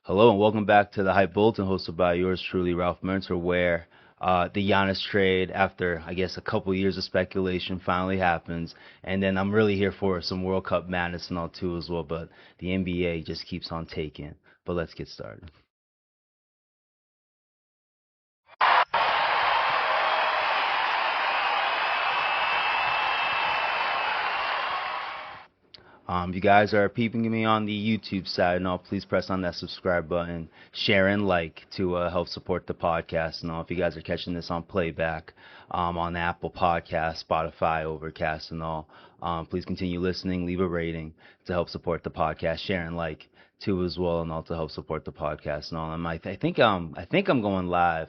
Hello and welcome back to the Hype Bulletin, hosted by yours truly, Ralph Mercer, where the Giannis trade, after I guess a couple years of speculation, finally happens. And then I'm really here for some World Cup madness and all too as well. But the NBA just keeps on taking. But let's get started. If you guys are peeping me on the YouTube side and all, please press on that subscribe button, share and like to help support the podcast. And all, if you guys are catching this on playback, on Apple Podcasts, Spotify, Overcast, and all, please continue listening. Leave a rating to help support the podcast. Share and like too as well, and all to help support the podcast and all. I think I'm going live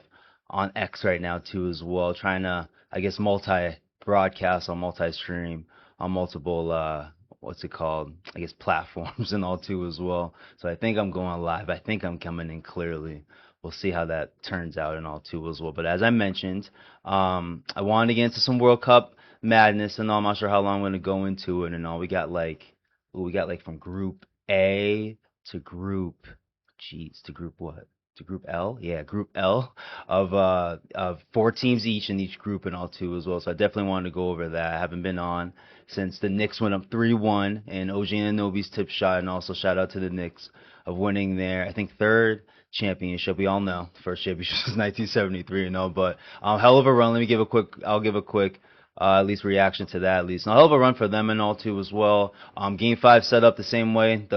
on X right now too as well, trying to I guess multi broadcast on multi stream on multiple what's it called? I guess platforms and all too as well. So I think I'm going live. I think I'm coming in clearly. We'll see how that turns out and all too as well. But as I mentioned, I wanted to get into some World Cup madness and all. I'm not sure how long I'm going to go into it and all. We got like from Group A to Group what? To Group L? Yeah, Group L of four teams each in each group and all too as well. So I definitely wanted to go over that. I haven't been on since the Knicks went up 3-1 and OG Anunoby's tip shot, and also shout out to the Knicks of winning their I think third championship. We all know the first championship was 1973 and all, but hell of a run. I'll give a quick at least reaction to that at least. And a hell of a run for them and all too as well. Game 5 set up the same way.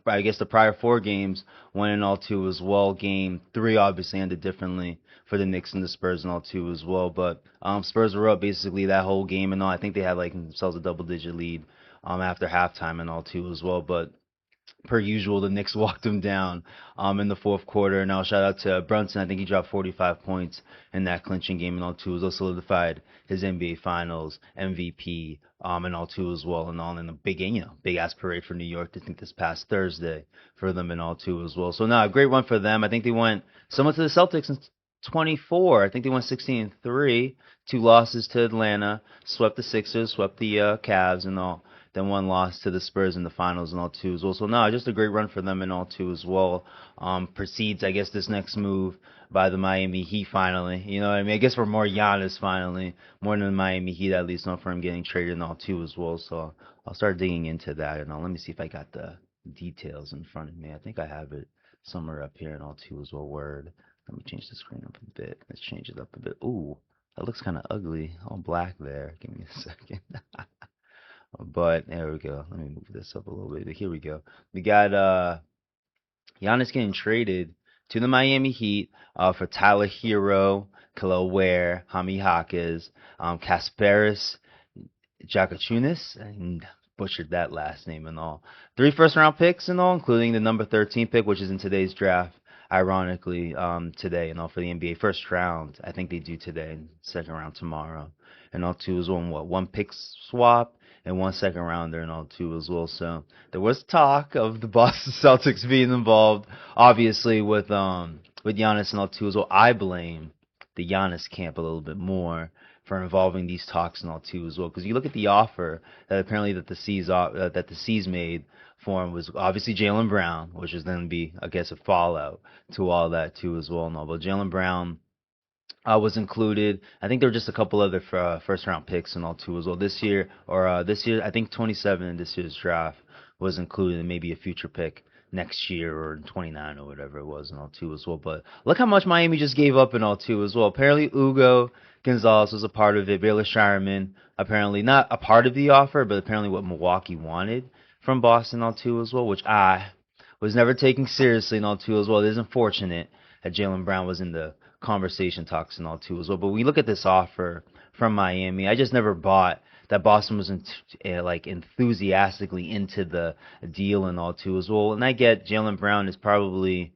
I guess the prior four games went in all too as well. Game 3 obviously ended differently for the Knicks and the Spurs and all too as well. But Spurs were up basically that whole game and all. I think they had like themselves a double-digit lead after halftime and all too as well. But per usual, the Knicks walked them down in the fourth quarter. And now shout out to Brunson. I think he dropped 45 points in that clinching game and all too. Also solidified his NBA Finals MVP and all too as well. And all in the big game, big ass parade for New York. I think this past Thursday for them and all too as well. So now a great run for them. I think they went similar to the Celtics in 24. I think they went 16-3. Two losses to Atlanta, swept the Sixers, swept the Cavs and all. Then one loss to the Spurs in the finals and all too as well. So no, just a great run for them and all too as well. Precedes, I guess, this next move by the Miami Heat finally. You know what I mean? I guess we're more Giannis finally, more than the Miami Heat at least, not for him getting traded and all too as well. So I'll start digging into that and all. Let me see if I got the details in front of me. I think I have it somewhere up here and all too as well. Word. Let me change the screen up a bit. Let's change it up a bit. Ooh, that looks kind of ugly. All black there. Give me a second. But there we go. Let me move this up a little bit. Here we go. We got Giannis getting traded to the Miami Heat for Tyler Hero, Khalil Ware, Hami Hakas, Kasparis Jakachunas, and butchered that last name and all. 3 first-round picks and all, including the number 13 pick, which is in today's draft. Ironically, today and all for the NBA first round. I think they do today, second round tomorrow, and all two is one pick swap and one second rounder and all two as well. So there was talk of the Boston Celtics being involved, obviously with Giannis and all two as well. I blame the Giannis camp a little bit more for involving these talks and all too as well, because you look at the offer that apparently that the C's made for him was obviously Jaylen Brown, which is going to be, I guess, a fallout to all that too as well. No, but Jaylen Brown was included. I think there were just a couple other first round picks and all too as well this year, I think 27 in this year's draft was included, and maybe a future pick next year or 29 or whatever it was and all too as well. But look how much Miami just gave up and all too as well. Apparently Ugo Gonzalez was a part of it. Baylor Shireman apparently not a part of the offer, but apparently what Milwaukee wanted from Boston all too as well, which I was never taking seriously and all too as well. It is unfortunate that Jaylen Brown was in the conversation talks and all too as well. But when you look at this offer from Miami, I just never bought that Boston was like enthusiastically into the deal and all too as well. And I get Jaylen Brown is probably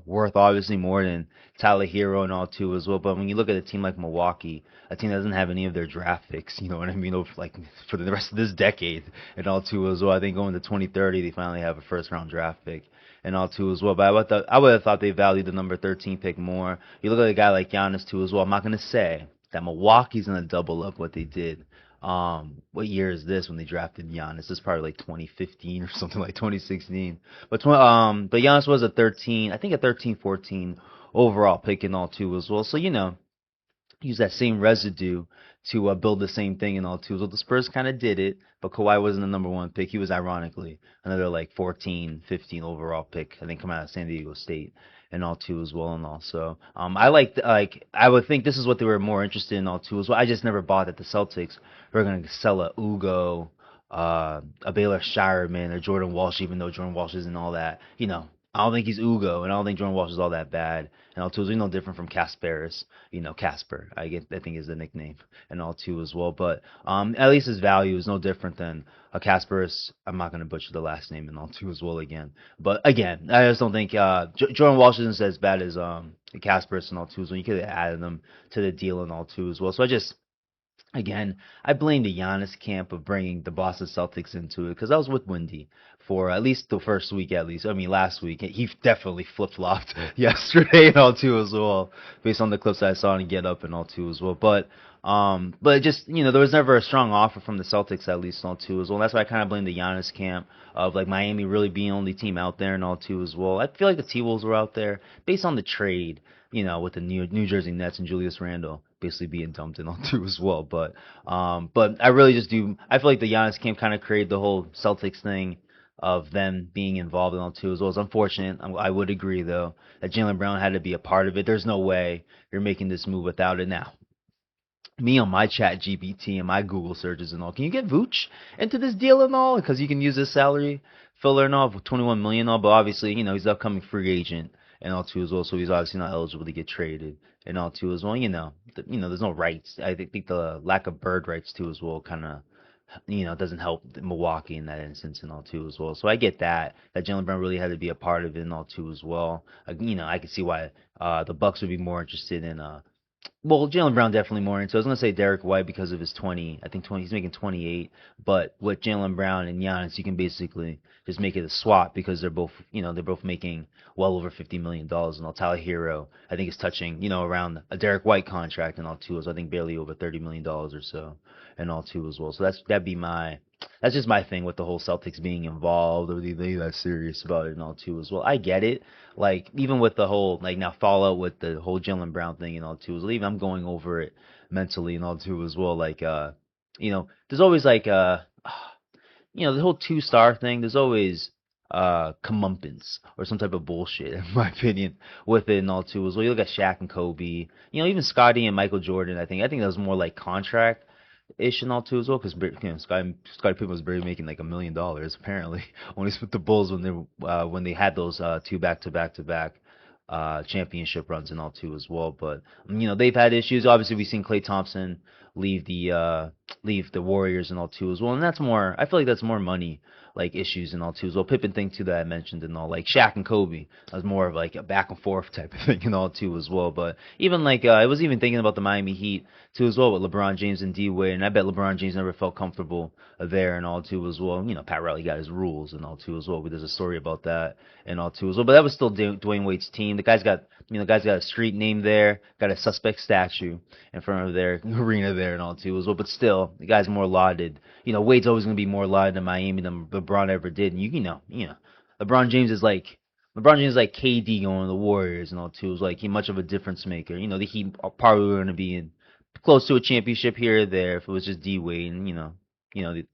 worth obviously more than Tyler Hero and all too as well. But when you look at a team like Milwaukee, a team that doesn't have any of their draft picks, you know what I mean, like for the rest of this decade and all too as well. I think going to 2030, they finally have a first round draft pick and all too as well. But I would have thought they valued the number 13 pick more. You look at a guy like Giannis too as well. I'm not going to say that Milwaukee's going to double up what they did what year is this when they drafted Giannis? This is probably like 2015 or something like 2016. But Giannis was I think a 13, 14 overall pick and all too as well. So use that same residue to build the same thing and all too. So the Spurs kind of did it, but Kawhi wasn't the number one pick. He was ironically another like 14, 15 overall pick. I think coming out of San Diego State and all too as well and all. So I would think this is what they were more interested in all too as well. I just never bought that the Celtics were gonna sell a Ugo, a Baylor Shireman or Jordan Walsh, even though Jordan Walsh isn't all that. I don't think he's Ugo, and I don't think Jordan Walsh is all that bad. And all too is no different from Kasparis, Casper. I think is the nickname, and all too as well. But at least his value is no different than a Kasparis. I'm not gonna butcher the last name and all too as well again. But again, I just don't think Jordan Walsh isn't as bad as Kasparis and all too as well. You could have added them to the deal and all too as well. So Again, I blame the Giannis camp of bringing the Boston Celtics into it because I was with Wendy for at least the first week, at least. I mean, last week he definitely flip-flopped yesterday and all too as well, based on the clips I saw and Get Up and all too as well. But just there was never a strong offer from the Celtics at least and all too as well. And that's why I kind of blame the Giannis camp of like Miami really being the only team out there and all too as well. I feel like the T-Wolves were out there based on the trade. With the New Jersey Nets and Julius Randle basically being dumped and all too as well. But I really just do. I feel like the Giannis camp kind of created the whole Celtics thing of them being involved in all too as well. It's unfortunate. I would agree though that Jaylen Brown had to be a part of it. There's no way you're making this move without it now. Me on my chat GPT and my Google searches and all. Can you get Vooch into this deal and all? Because you can use his salary filler and all, 21 million and all. But obviously, he's an upcoming free agent and all too as well. So he's obviously not eligible to get traded and all too as well. There's no rights. I think the lack of bird rights too as well kind of doesn't help Milwaukee in that instance and all too as well. So I get that Jaylen Brown really had to be a part of it and all too as well. I can see why the Bucks would be more interested in Jaylen Brown definitely more into. I was gonna say Derek White because of his 20. I think 20. He's making 28. But with Jaylen Brown and Giannis, you can basically just make it a swap because they're both making well over $50 million. And Tyler Hero, I think is touching around a Derek White contract and all too. So I think barely over $30 million or so and all too as well. So that's just my thing with the whole Celtics being involved or they that serious about it and all too as well. I get it. Like even with the whole now fallout with the whole Jaylen Brown thing and all too as well. Even I'm going over it mentally and all too as well. There's always the whole 2-star thing. There's always comeuppance or some type of bullshit in my opinion with it and all too as well. You look at Shaq and Kobe. Even Scotty and Michael Jordan. I think that was more like contract ish and all too as well because Scottie Pippen was barely making like $1 million apparently when he's with the Bulls when they had those two back-to-back championship runs and all too as well. But they've had issues. Obviously we've seen Klay Thompson leave the Warriors and all too as well, and that's more. I feel like that's more money like issues and all too as well. Pippen thing too that I mentioned and all, like Shaq and Kobe. That was more of like a back and forth type of thing and all too as well. But even I was even thinking about the Miami Heat too as well with LeBron James and D Wade, and I bet LeBron James never felt comfortable there and all too as well. Pat Riley got his rules and all too as well. But there's a story about that and all too as well. But that was still Dwayne Wade's team. The guy's got a street name there, got a suspect statue in front of their arena there and all too as well. But still, the guy's more lauded. Wade's always going to be more lauded in Miami than LeBron ever did. And LeBron James is like KD going to the Warriors and all too. Is like he much of a difference maker. The Heat probably were going to be in close to a championship here or there if it was just D Wade and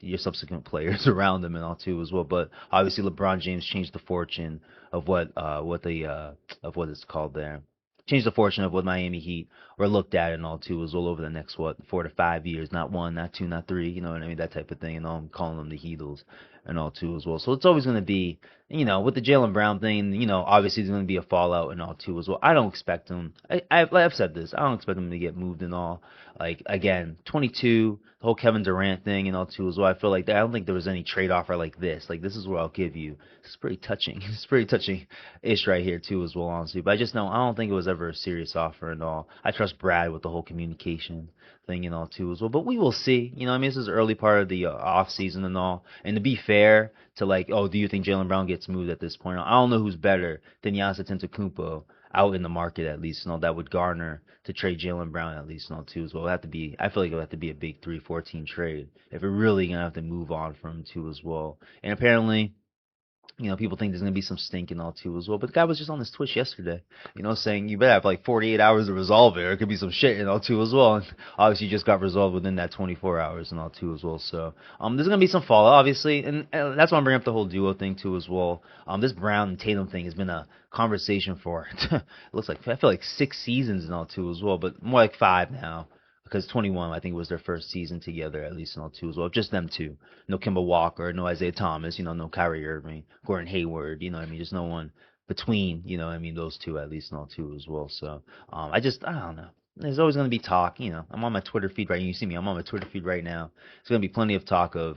your subsequent players around them and all too as well. But obviously LeBron James changed the fortune of what it's called there. Changed the fortune of what Miami Heat were looked at and all too as well over the next 4 to 5 years, not 1, not 2, not 3, you know what I mean, that type of thing. And I'm calling them the Heatles and all too as well. So it's always going to be, with the Jaylen Brown thing, obviously there's going to be a fallout and all too as well. I don't expect him. I've said this. I don't expect him to get moved and all. Like again, 22, the whole Kevin Durant thing and all too as well. I feel like I don't think there was any trade offer like this. Like this is what I'll give you. It's pretty touching. It's pretty touching-ish right here too as well, honestly. But I don't think it was ever a serious offer and all. I trust Brad with the whole communication thing and all too as well. But we will see. This is early part of the off season and all. And to be fair to do you think Jaylen Brown gets moved at this point? I don't know who's better than Giannis Antetokounmpo out in the market at least, that would garner to trade Jaylen Brown at least, too as well. It would have to be, I feel like it would have to be a big 3-14 trade if we're really gonna have to move on from him too as well. And apparently, people think there's gonna be some stink and all too as well. But the guy was just on his Twitch yesterday, saying you better have like 48 hours to resolve it, or it could be some shit and all too as well. And obviously, just got resolved within that 24 hours and all too as well. So there's gonna be some fallout, obviously, and that's why I'm bringing up the whole duo thing too as well. This Brown and Tatum thing has been a conversation for it looks like I feel like 6 seasons and all too as well, but more like 5 now because 21, I think, was their first season together, at least, and all two as well. Just them two. No Kemba Walker, no Isaiah Thomas, no Kyrie Irving, Gordon Hayward, what I mean? Just no one between, what I mean, those two, at least, and all two as well. So, I don't know. There's always going to be talk, I'm on my Twitter feed right now. You see me, I'm on my Twitter feed right now. There's going to be plenty of talk of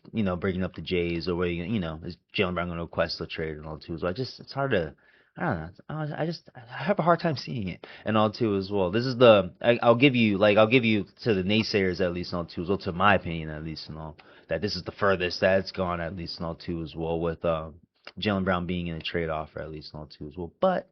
breaking up the Jays, or where is Jaylen Brown going to request a trade and all too. So it's hard to, I don't know. I have a hard time seeing it and all too as well. This is I'll give you to the naysayers at least and all too as well, to my opinion at least and all, that this is the furthest that it's gone at least and all too as well, with Jaylen Brown being in a trade offer at least and all too as well. But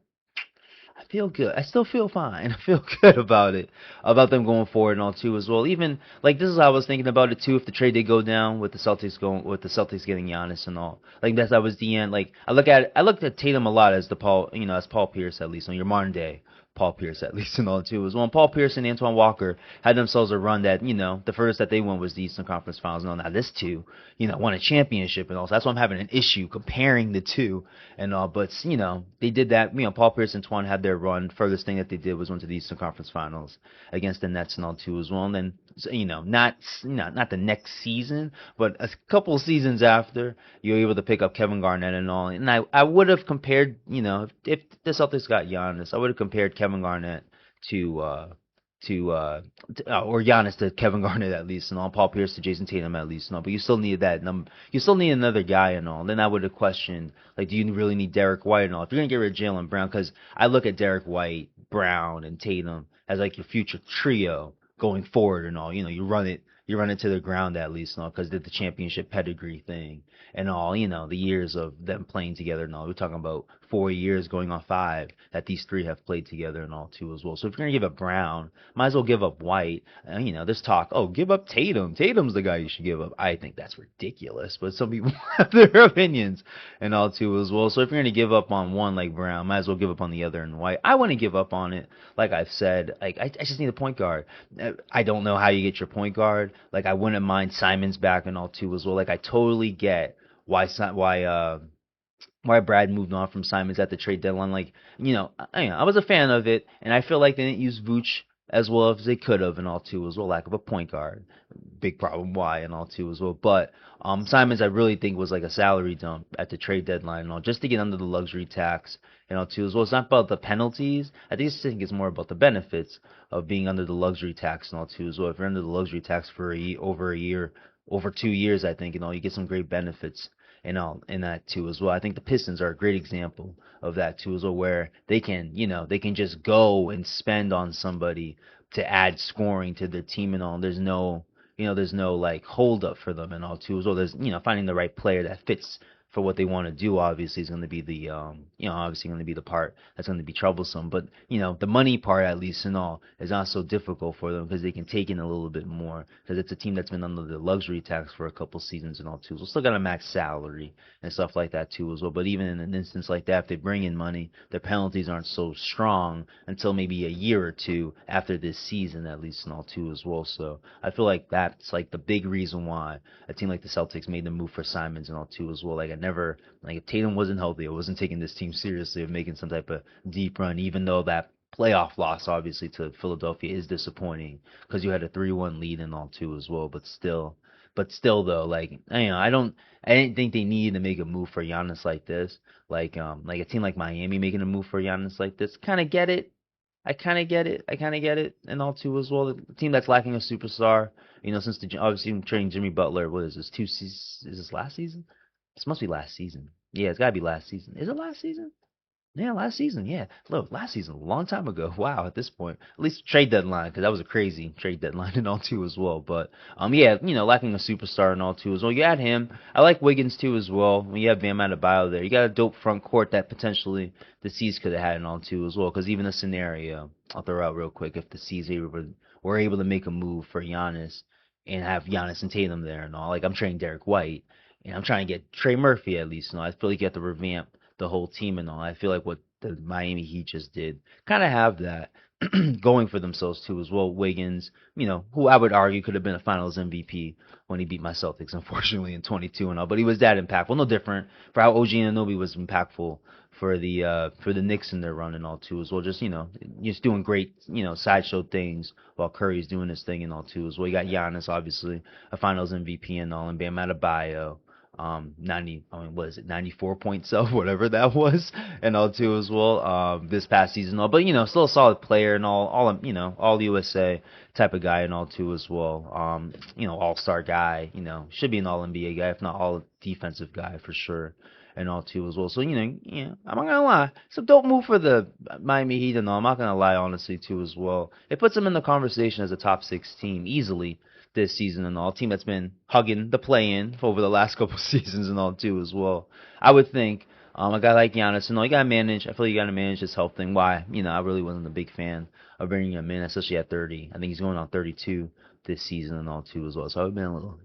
I feel good. I still feel fine. I feel good about it, about them going forward and all too as well. Even like this is how I was thinking about it too. If the trade did go down with the Celtics getting Giannis and all, like that was the end. Like I looked at Tatum a lot as as Paul Pierce, at least on your modern day Paul Pierce, at least and all too as well. And Paul Pierce and Antoine Walker had themselves a run that the furthest that they went was the Eastern Conference Finals. And now this two, won a championship and all. So that's why I'm having an issue comparing the two and all. But they did that. Paul Pierce and Antoine had their run. Furthest thing that they did was went to the Eastern Conference Finals against the Nets and all too as well. And then not the next season, but a couple seasons after, you were able to pick up Kevin Garnett and all. And I would have compared, if the Celtics got Giannis, I would have compared Kevin Garnett or Giannis to Kevin Garnett at least, and all, Paul Pierce to Jason Tatum at least, and all. But you still need that number. You still need another guy and all. And then I would have questioned, like, do you really need Derek White and all? If you're gonna get rid of Jaylen Brown, because I look at Derek White, Brown, and Tatum as like your future trio going forward and all. You run it to the ground at least, and all, because they're the championship pedigree thing and all. The years of them playing together and all. We're talking about 4 years going on 5 that these three have played together and all too as well. So if you're gonna give up Brown, might as well give up White. There's talk, give up Tatum. Tatum's the guy you should give up. I think that's ridiculous, but some people have their opinions and all too as well. So if you're gonna give up on one like Brown, might as well give up on the other and White. I wouldn't give up on it. Like I've said, like I just need a point guard. I don't know how you get your point guard. Like I wouldn't mind Simon's back and all too as well. Like I totally get why Brad moved on from Simons at the trade deadline. Like, I was a fan of it, and I feel like they didn't use Vooch as well as they could have and all too as well. Lack of a point guard. Big problem why and all too as well. But Simons, I really think, was like a salary dump at the trade deadline and all, just to get under the luxury tax and all too as well. It's not about the penalties. I think it's more about the benefits of being under the luxury tax and all too as well. If you're under the luxury tax for over a year, over 2 years, I think, you get some great benefits and all in that too as well. I think the Pistons are a great example of that too as well, where they can just go and spend on somebody to add scoring to their team and all. There's no like hold up for them and all too as well. There's finding the right player that fits for what they want to do. Obviously is going to be the obviously going to be the part that's going to be troublesome, but the money part at least and all is not so difficult for them because they can take in a little bit more, because it's a team that's been under the luxury tax for a couple seasons and all too. So still got a max salary and stuff like that too as well. But even in an instance like that, if they bring in money, their penalties aren't so strong until maybe a year or two after this season at least and all too as well. So I feel like that's like the big reason why a team like the Celtics made the move for Simons and all too as well. Like if Tatum wasn't healthy, I wasn't taking this team seriously of making some type of deep run, even though that playoff loss obviously to Philadelphia is disappointing because you had a 3-1 lead and all too as well. But still though, like I didn't think they needed to make a move for Giannis like this. Like a team like Miami making a move for Giannis like this, kind of get it. I kind of get it, and all too as well. The team that's lacking a superstar, since obviously trading Jimmy Butler, what is this, 2 seasons? Is this last season? This must be last season. Yeah, it's got to be last season. Is it last season? Yeah, last season. Yeah, look, last season, a long time ago. Wow, at this point, at least trade deadline, because that was a crazy trade deadline and all too as well. But yeah, lacking a superstar and all too as well. You add him. I like Wiggins too as well. When you have Bam Adebayo there, you got a dope front court that potentially the C's could have had and all too as well. Because even a scenario, I'll throw out real quick, if the C's were able to make a move for Giannis and have Giannis and Tatum there and all, like I'm trading Derek White and I'm trying to get Trey Murphy at least. I feel like you have to revamp the whole team and all. I feel like what the Miami Heat just did kind of have that going for themselves too as well. Wiggins, who I would argue could have been a Finals MVP when he beat my Celtics, unfortunately in 22 and all, but he was that impactful. No different for how OG Anunoby was impactful for the Knicks in their run and all too as well. Just doing great sideshow things while Curry's doing his thing and all too as well. You got Giannis obviously a Finals MVP and all, and Bam Adebayo 90, I mean, what is it, 94 points of whatever that was, and all too as well, this past season, all, but still a solid player and all USA type of guy and all too as well, all-star guy, should be an all-NBA guy, if not all defensive guy for sure, and all too as well. So, I'm not gonna lie, it's a dope move for the Miami Heat and all, I'm not gonna lie, honestly, too as well. It puts them in the conversation as a top 6 team easily this season and all. Team that's been hugging the play-in over the last couple seasons and all too as well. I would think a guy like Giannis and all, you gotta manage. I feel like you gotta manage his health thing. Why? I really wasn't a big fan of bringing him in, especially at 30. I think he's going on 32 this season and all too as well. So I've been a little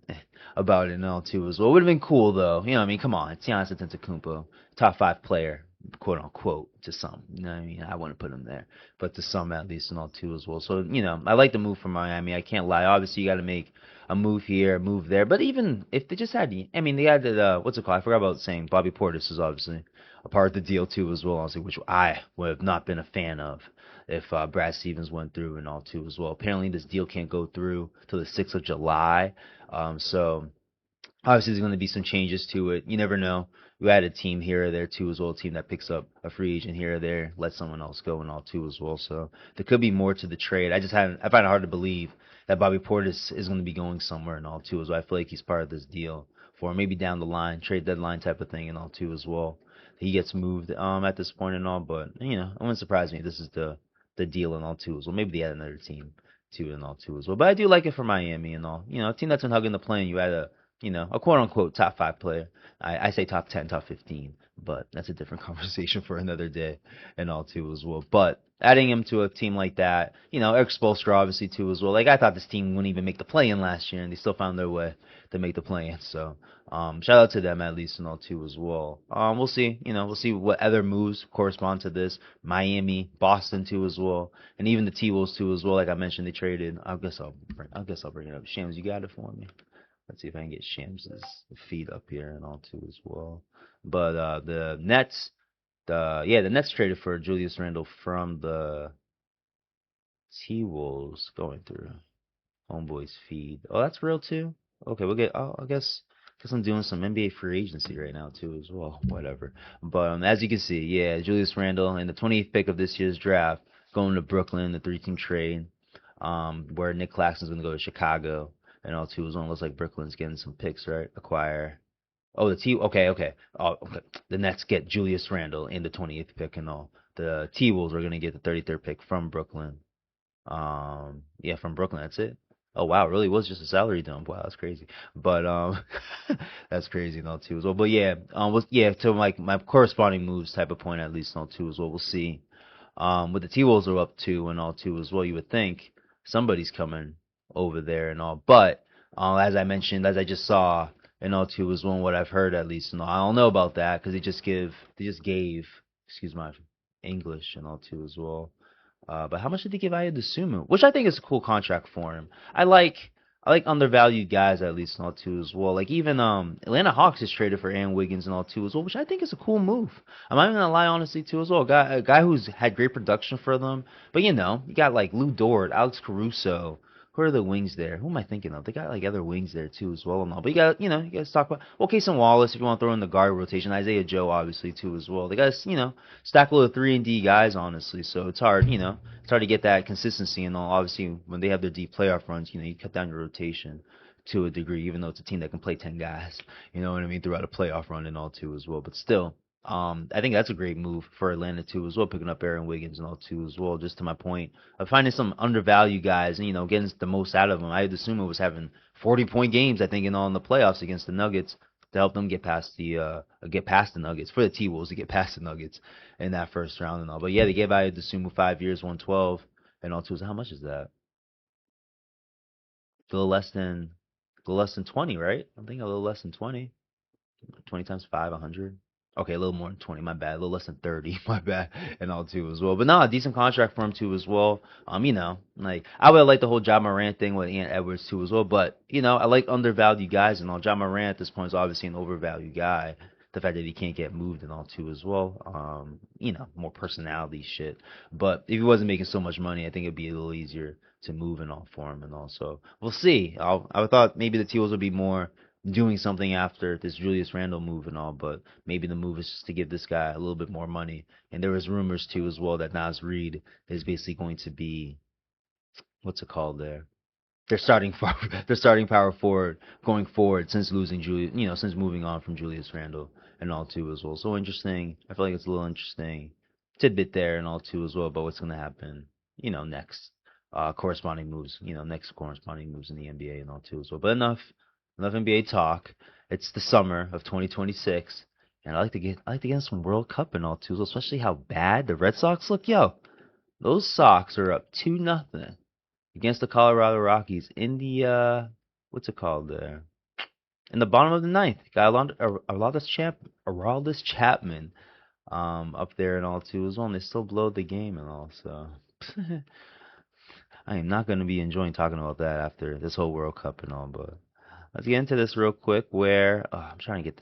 about it and all too as well. It would have been cool though. Come on, it's Giannis Antetokounmpo, top 5 player, quote unquote, to some. I wouldn't put him there, but to some at least and all too as well. So, I like the move from Miami. I can't lie. Obviously, you got to make a move here, a move there. But even if they just had, they had what's it called? I forgot about saying Bobby Portis is obviously a part of the deal too as well, honestly, which I would have not been a fan of if Brad Stevens went through and all too as well. Apparently, this deal can't go through till the 6th of July. So obviously, there's going to be some changes to it. You never know. We had a team here or there too as well, a team that picks up a free agent here or there, let someone else go and all too as well. So there could be more to the trade. I find it hard to believe that Bobby Portis is going to be going somewhere and all too as well. I feel like he's part of this deal for maybe down the line, trade deadline type of thing and all too as well. He gets moved at this point and all, but it wouldn't surprise me if this is the deal and all too as well. Maybe they add another team too and all too as well. But I do like it for Miami and all. A team that's been hugging the plane. You had a quote-unquote top 5 player. I say top 10, top 15, but that's a different conversation for another day and all, too, as well. But adding him to a team like that, Eric Spoelstra, obviously, too, as well. Like, I thought this team wouldn't even make the play-in last year, and they still found their way to make the play-in. So, shout out to them, at least, and all, too, as well. We'll see. We'll see what other moves correspond to this. Miami, Boston, too, as well. And even the T-Wolves, too, as well. Like I mentioned, they traded. I guess I'll bring it up. Shams, you got it for me? Let's see if I can get Shams' feed up here and all too as well. But the Nets, the Nets traded for Julius Randle from the T-Wolves. Going through Homeboy's feed. Oh, that's real too. Okay, we'll get. Oh, I guess I'm doing some NBA free agency right now too as well. Whatever. But as you can see, yeah, Julius Randle in the 28th pick of this year's draft, going to Brooklyn, the 3-team trade, where Nick Claxton's going to go to Chicago. And all too, it looks like Brooklyn's getting some picks, right? Acquire. Oh, okay. Oh, okay. The Nets get Julius Randle in the 28th pick and all. The T-Wolves are gonna get the 33rd pick from Brooklyn. Yeah, from Brooklyn. That's it. Oh wow, it really was just a salary dump. Wow, that's crazy. But that's crazy and all too as well. But yeah, to like my corresponding moves type of point at least and all too as well. We'll see. What the T-Wolves are up to and all too as well. You would think somebody's coming over there and all. But as I mentioned, as I just saw and all too was one what I've heard at least. And all. I don't know about that because they just gave, excuse my English and all too as well. But how much did they give Aya DeSumo? Which I think is a cool contract for him. I like undervalued guys at least and all too as well. Like even Atlanta Hawks is traded for Aaron Wiggins and all too as well, which I think is a cool move. I'm not even gonna lie honestly too as well. A guy who's had great production for them. But you got like Lou Dort, Alex Caruso. Who are the wings there? Who am I thinking of? They got like other wings there too as well and all. But you got to talk about Casey Wallace if you want to throw in the guard rotation. Isaiah Joe obviously too as well. They got stack a little 3-and-D guys honestly. So it's hard, it's hard to get that consistency and all. Obviously when they have their deep playoff runs, you cut down your rotation to a degree, even though it's a team that can play 10 guys. You know what I mean throughout a playoff run and all too as well. But still. I think that's a great move for Atlanta too as well, picking up Aaron Wiggins and all too as well. Just to my point of finding some undervalued guys and getting the most out of them. I'd assume it was having 40-point games, I think, in all in the playoffs against the Nuggets to help them get past the Nuggets for the T Wolves to get past the Nuggets in that first round and all. But yeah, they gave Ayo Dosunmu 5 years, 112, and all too. How much is that? A little less than, a little less than 20, right? I'm thinking a little less than 20. 20 times 5, 100. Okay, a little more than 20, my bad. A little less than 30, my bad, and all too as well. But no, a decent contract for him too as well. Like I would like the whole Ja Morant thing with Ant Edwards too as well. But I like undervalued guys and all. Ja Morant at this point is obviously an overvalued guy. The fact that he can't get moved and all too as well. More personality shit. But if he wasn't making so much money, I think it'd be a little easier to move and all for him and all. So we'll see. I thought maybe the T-Wolves would be more doing something after this Julius Randle move and all, but maybe the move is just to give this guy a little bit more money. And there was rumors too as well that Nas Reed is basically going to be what's it called there? Their starting power forward going forward since losing Julius, since moving on from Julius Randle and all too as well. So interesting. I feel like it's a little interesting tidbit there and all too as well about what's going to happen, next. Corresponding moves, next corresponding moves in the NBA and all too as well. But enough NBA talk. It's the summer of 2026, and I like to get some World Cup and all too, especially how bad the Red Sox look. Yo, those Sox are up 2-0 against the Colorado Rockies in the what's it called there? In the bottom of the ninth. Got Aroldis Chapman up there and all too as well. And they still blow the game and all. So I am not going to be enjoying talking about that after this whole World Cup and all. But let's get into this real quick. Where I'm trying to get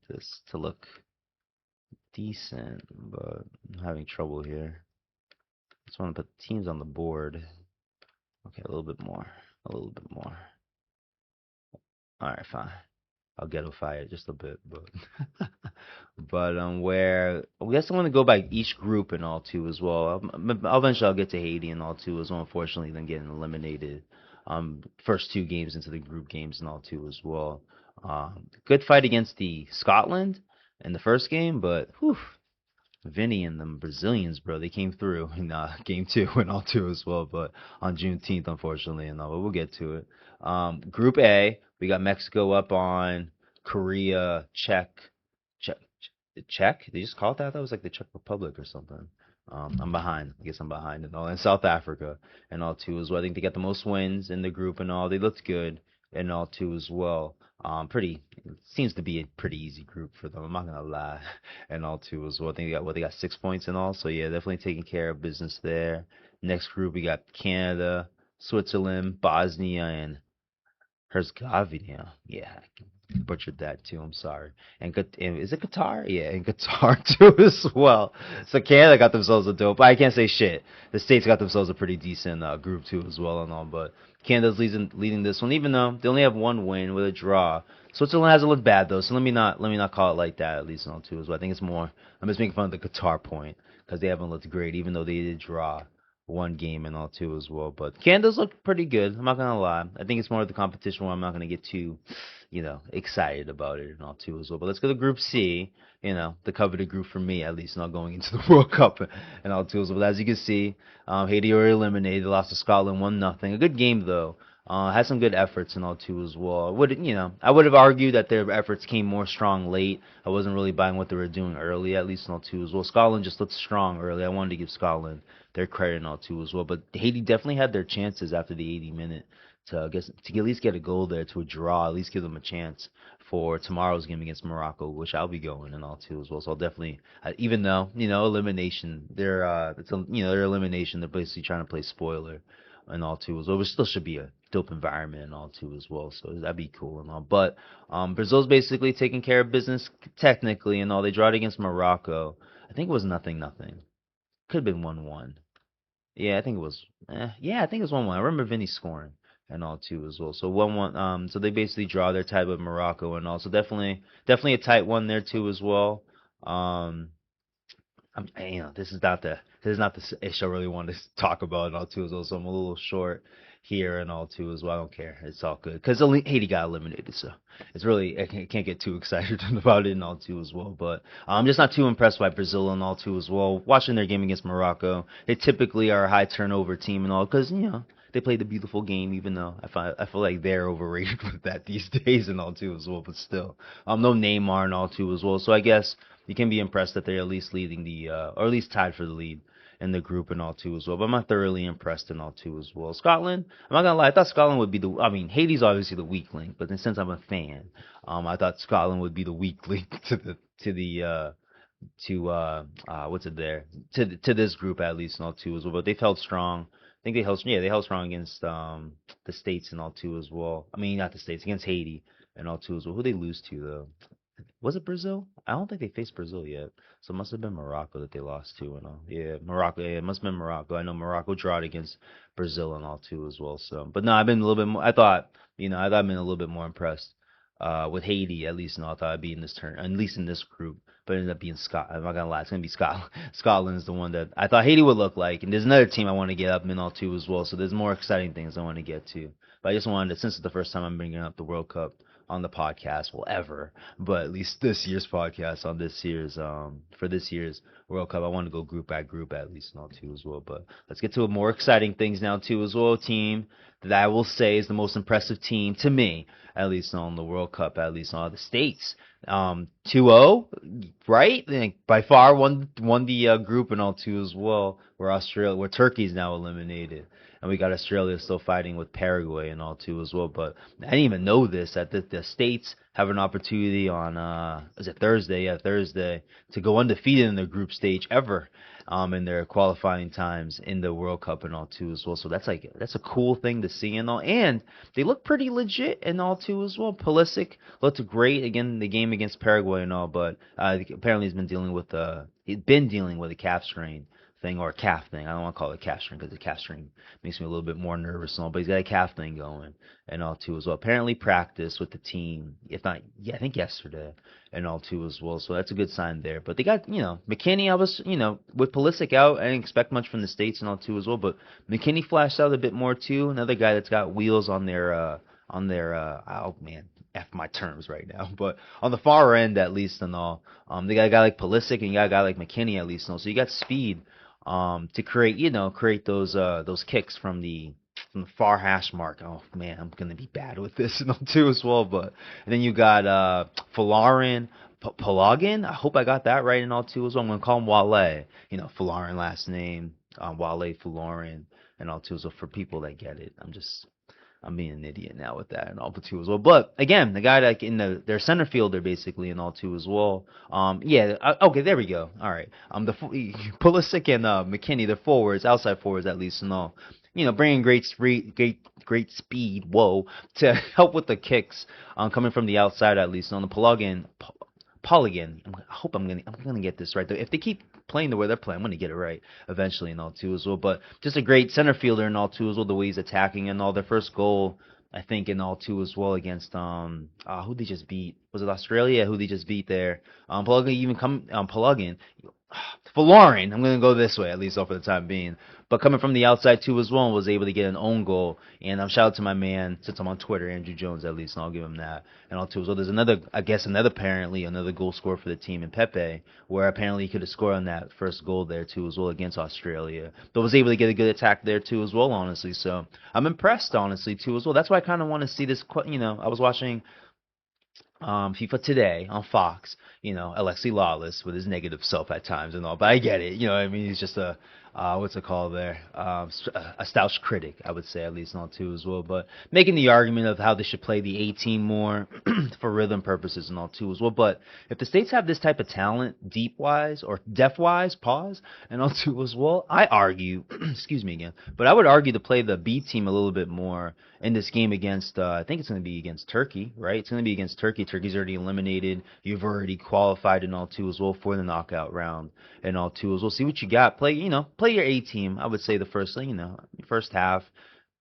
this to look decent, but I'm having trouble here. Just want to put the teams on the board. Okay, a little bit more. A little bit more. All right, fine. I'll ghettoify it just a bit, but where I guess I'm gonna go by each group and all too as well. Eventually I'll get to Haiti and all too as well. Unfortunately, then getting eliminated. First two games into the group games and all too as well. Good fight against the Scotland in the first game, but whew, Vinny and them Brazilians, bro, they came through in game two and all two as well, but on Juneteenth, unfortunately, and all, but we'll get to it. Group A, we got Mexico up on Korea, Czech. They just call it that? That was like the Czech Republic or something. I'm behind. I guess I'm behind and all. And South Africa and all too as well. I think they got the most wins in the group and all. They looked good and all too as well. Pretty it seems to be a pretty easy group for them. I'm not gonna lie, and all too as well. I think they got 6 points and all. So yeah, definitely taking care of business there. Next group we got Canada, Switzerland, Bosnia, and Herzegovina. Yeah, I butchered that too. I'm sorry. And is it Qatar? Yeah, and Qatar too as well. So Canada got themselves a dope. I can't say shit. The States got themselves a pretty decent group too as well and all. But Canada's leading this one, even though they only have one win with a draw. Switzerland hasn't looked bad though, so let me not call it like that at least and all too as well. I think it's more. I'm just making fun of the Qatar point because they haven't looked great, even though they did draw one game and all too as well. But Canada's looked pretty good. I'm not gonna lie. I think it's more of the competition where I'm not gonna get too, excited about it and all too as well. But let's go to Group C. The coveted group for me at least, not going into the World Cup and all too as well. But as you can see, Haiti were eliminated. They lost to Scotland 1-0. A good game though. Had some good efforts and all too as well. I would have argued that their efforts came more strong late. I wasn't really buying what they were doing early, at least and all too as well. Scotland just looked strong early. I wanted to give Scotland their credit and all too as well. But Haiti definitely had their chances after the 80 minute to at least get a goal there to a draw, at least give them a chance for tomorrow's game against Morocco, which I'll be going and all too as well. So I'll definitely, even though elimination, their elimination, they're basically trying to play spoiler and all too as well. But still should be a dope environment and all too as well. So that'd be cool and all. But Brazil's basically taking care of business technically and all. They drawed against Morocco. I think it was 0-0. Could have been 1-1. Yeah, I think it was. Yeah, I think it was 1-1. I remember Vinny scoring and all too as well. So 1-1. So they basically draw their tie with Morocco and all. So definitely a tight one there too as well. Um, this is not the issue I really wanted to talk about and all too as well. So I'm a little short here and all too as well. I don't care. It's all good because Haiti got eliminated, so it's really I can't get too excited about it and all too as well. But I'm just not too impressed by Brazil and all too as well. Watching their game against Morocco, they typically are a high turnover team and all because they play the beautiful game. Even though I feel like they're overrated with that these days and all too as well. But still, no Neymar and all too as well. So I guess you can be impressed that they're at least leading the or at least tied for the lead in the group and all too as well. But I'm not thoroughly impressed and all too as well. Scotland, I'm not gonna lie, I thought Scotland would be I mean, Haiti's obviously the weak link, but then since I'm a fan, I thought Scotland would be the weak link to what's it there to this group at least and all too as well. But they've held strong. I think they held strong against the States and all too as well. I mean, not the States, against Haiti and all too as well. Who they lose to though? Was it Brazil? I don't think they faced Brazil yet. So it must have been Morocco that they lost to and all. Yeah, Morocco. Yeah, it must have been Morocco. I know Morocco drawed against Brazil and all too as well. So, but no, I've been a little bit more. I thought I've been a little bit more impressed with Haiti at least. And I thought I'd be in this turn, at least in this group. But it ended up being Scotland. I'm not gonna lie, it's gonna be Scotland. Scotland is the one that I thought Haiti would look like. And there's another team I want to get up in all too as well. So there's more exciting things I want to get to. But I just wanted to, since it's the first time I'm bringing up the World Cup on the podcast, well, ever, but at least this year's podcast on this year's for this year's World Cup, I want to go group by group at least and all too as well. But let's get to more exciting things now too as well. A team that I will say is the most impressive team to me, at least on the World Cup, at least on the States. 2-0, right? Like, by far won the group and all too as well. Where Turkey's now eliminated. And we got Australia still fighting with Paraguay and all too as well. But I didn't even know this, that the States have an opportunity on is it Thursday? Yeah, Thursday, to go undefeated in their group stage ever in their qualifying times in the World Cup and all too as well. So that's a cool thing to see and all. And they look pretty legit and all too as well. Pulisic looked great again in the game against Paraguay and all, but apparently he's been dealing with a calf strain thing or a calf thing. I don't want to call it a calf string because the calf string makes me a little bit more nervous and all, but he's got a calf thing going and all too as well. Apparently practiced with the team, if not, yeah, I think yesterday and all too as well. So that's a good sign there. But they got, McKinney, with Pulisic out, I didn't expect much from the States and all too as well, but McKinney flashed out a bit more too. Another guy that's got wheels on their oh man, F my terms right now, but on the far end at least and all, they got a guy like Pulisic and you got a guy like McKinney at least and all. So you got speed to create those kicks from the far hash mark. Oh man, I'm gonna be bad with this and too as well. But and then you got Folarin, Pelagin. I hope I got that right and all too as well. I'm gonna call him Wale. Folarin last name, Wale Folarin and all too as well for people that get it. I'm being an idiot now with that and all too as well. But again, the guy like in their center fielder basically and all too as well. Okay, there we go. All right. Pulisic and McKinney, they're forwards, outside forwards at least and all. Bringing great speed. Whoa, to help with the kicks coming from the outside at least on the Polygon. I hope I'm gonna get this right. If they keep playing the way they're playing, I'm gonna get it right eventually and all too as well. But just a great center fielder and all too as well. The way he's attacking and all. Their first goal, I think, and all too as well against who they just beat? Was it Australia? Who they just beat there? Pelagin. Folarin, I'm going to go this way, at least for the time being. But coming from the outside, too, as well, was able to get an own goal. And shout out to my man, since I'm on Twitter, Andrew Jones, at least, and I'll give him that. And all, too. So there's another goal scorer for the team in Pepe, where apparently he could have scored on that first goal there, too, as well, against Australia. But was able to get a good attack there, too, as well, honestly. So I'm impressed, honestly, too, as well. That's why I kind of want to see this, I was watching FIFA Today on Fox, Alexi Lawless with his negative self at times and all, but I get it, he's just a what's it called there, a staunch critic, I would say, at least not too as well, but making the argument of how they should play the A team more for rhythm purposes and all too as well. But if the States have this type of talent, deep wise or depth wise, pause, and all too as well, I argue, excuse me again, but I would argue to play the B team a little bit more in this game against, I think it's going to be against Turkey, right? It's going to be against Turkey. Turkey's already eliminated. You've already qualified and all too as well for the knockout round and all too as well. See what you got. Play your A team. I would say the first half